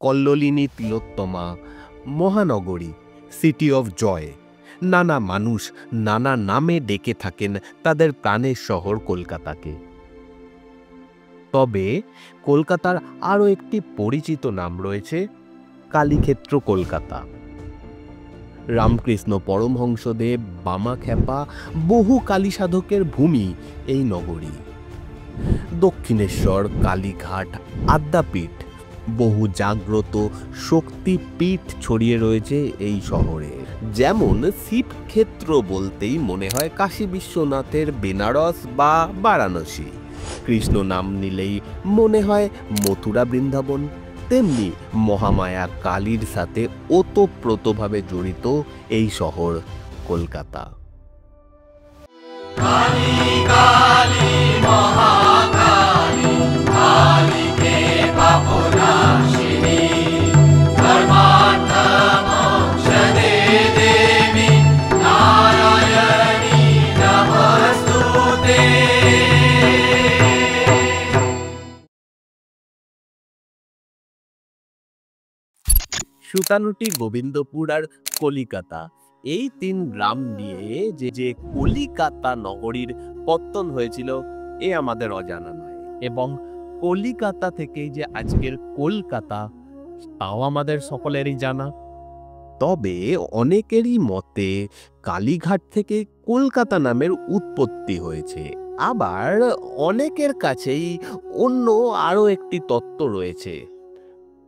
কল্লোলিনী তিলোত্তমা, মহানগরী, city of joy. নানা মানুষ নানা নামে ডেকে থাকেন তাদের প্রাণের শহর কলকাতাকে। তবে কলকাতার আরও একটি পরিচিত নাম রয়েছে, কালীক্ষেত্র কলকাতা। রামকৃষ্ণ পরমহংসদেব, বামাখ্যাপা, বহু কালী সাধকের ভূমি এই নগরী। দক্ষিণেশ্বর, কালীঘাট, আদ্যাপীঠ, বহু জাগ্রত শক্তিপীঠ ছড়িয়ে রয়েছে এই শহরে। যেমন শিবক্ষেত্র বলতেই মনে হয় কাশী বিশ্বনাথের বেনারস বা বারাণসী। কৃষ্ণ নাম নিলেই মনে হয় মথুরা, বৃন্দাবন। তেমনি মহামায়া কালীর সাথে ওতপ্রোতভাবে জড়িত এই শহর কলকাতা। সুতানুটি, গোবিন্দপুর আর কলিকাতা, এই তিন গ্রাম নিয়ে যে কলিকাতা নগরীর পত্তন হয়েছিল এ আমাদের অজানা নয়। এবং কলিকাতা থেকেই যে আজকের কলকাতা, তাও আমাদের সকলেরই জানা। তবে অনেকেরই মতে কালীঘাট থেকে কলকাতা নামের উৎপত্তি হয়েছে। আবার অনেকের কাছেই অন্য আরও একটি তত্ত্ব রয়েছে,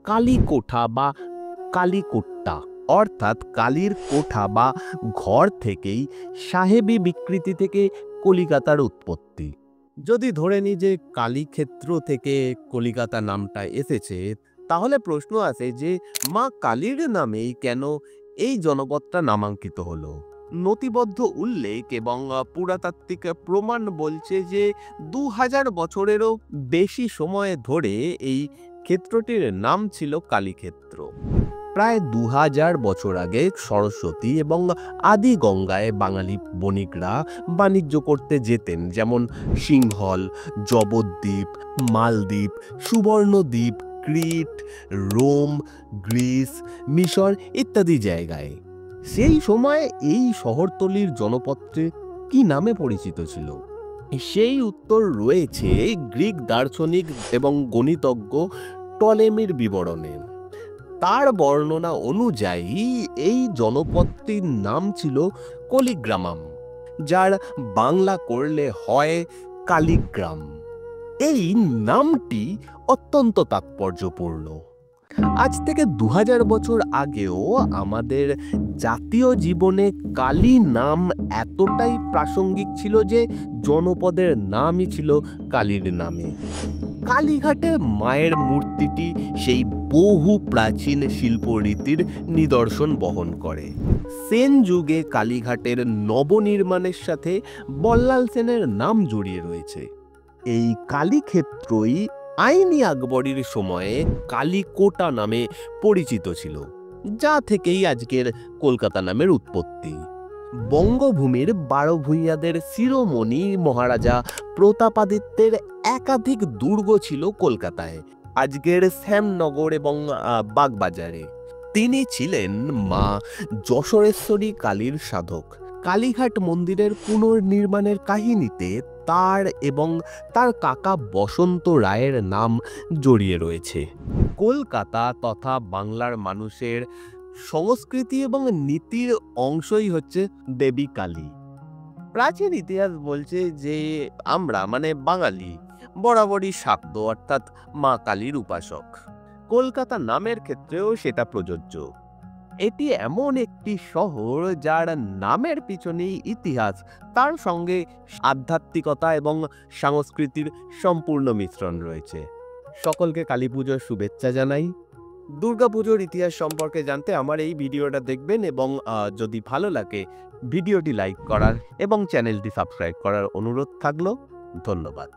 কালীকোঠা বা কালীকোট্টা, অর্থাৎ কালীর কোঠা বা ঘর থেকেই সাহেবী বিকৃতি থেকে কলিকাতার উৎপত্তি। যদি ধরে নিই যে কালীক্ষেত্র থেকে কলিকাতা নামটা এসেছে, তাহলে প্রশ্ন আসে যে মা কালীর নামেই কেন এই জনপদটা নামাঙ্কিত হলো? নথিবদ্ধ উল্লেখ এবং পুরাতাত্ত্বিক প্রমাণ বলছে যে 2000 বছরেরও বেশি সময় ধরে এই ক্ষেত্রটির নাম ছিল কালীক্ষেত্র। প্রায় 2000 বছর আগে সরস্বতী এবং আদি গঙ্গায় বাঙালি বণিকরা বাণিজ্য করতে যেতেন, যেমন সিংহল, জবদ্বীপ, মালদ্বীপ, সুবর্ণদ্বীপ, ক্রিট, রোম, গ্রিস, মিশর ইত্যাদি জায়গায়। সেই সময় এই শহরতলির জনপদটি কি নামে পরিচিত ছিল? সেই উত্তর রয়েছে গ্রিক দার্শনিক এবং গণিতজ্ঞ টলেমির বিবরণে। তার বর্ণনা অনুযায়ী এই জনপদটির নাম ছিল কলিগ্রামাম, যার বাংলা করলে হয় কালীগ্রাম। এই নামটি অত্যন্ত তাৎপর্যপূর্ণ। আজ থেকে 2000 বছর আগেও আমাদের জাতীয় জীবনে কালী নাম এতটাই প্রাসঙ্গিক ছিল যে জনপদের নামই ছিল কালীর নামে। কালীঘাটে মায়ের মূর্তিটি সেই বহু প্রাচীন শিল্পরীতির নিদর্শন বহন করে। সেন যুগে কালীঘাটের নবনির্মাণের সাথে বল্লাল সেনের নাম জড়িয়ে রয়েছে। এই কালীক্ষেত্রই আইনি আকবরীর সময়ে কালীকোটা নামে পরিচিত ছিল, যা থেকেই আজকের কলকাতা নামের উৎপত্তি। বঙ্গভূমির 12 ভূঁইয়াদের শিরোমণি মহারাজা প্রতাপাদিত্যের একাধিক দুর্গ ছিল কলকাতায়, আজকের শ্যামনগর এবং বাগবাজারে। তিনি ছিলেন মা যশোরেশ্বরী কালীর সাধক। কালীঘাট মন্দিরের পুনর্নির্মাণের কাহিনীতে তার এবং তার কাকা বসন্ত রায়ের নাম জড়িয়ে রয়েছে। কলকাতা তথা বাংলার মানুষের সংস্কৃতি এবং নীতির অংশই হচ্ছে দেবী কালী। প্রাচীন ইতিহাস বলছে যে আমরা মানে বাঙালি বরাবরই শাক্ত অর্থাৎ মা কালীর উপাসক। কলকাতা নামের ক্ষেত্রেও সেটা প্রযোজ্য। এটি এমন একটি শহর যার নামের পিছনেই ইতিহাস, তার সঙ্গে আধ্যাত্মিকতা এবং সংস্কৃতির সম্পূর্ণ মিশ্রণ রয়েছে। সকলকে কালী পুজোর শুভেচ্ছা জানাই। দুর্গাপুজোর ইতিহাস সম্পর্কে জানতে আমার এই ভিডিওটা দেখবেন এবং যদি ভালো লাগে ভিডিওটি লাইক করার এবং চ্যানেলটি সাবস্ক্রাইব করার অনুরোধ থাকলো। ধন্যবাদ।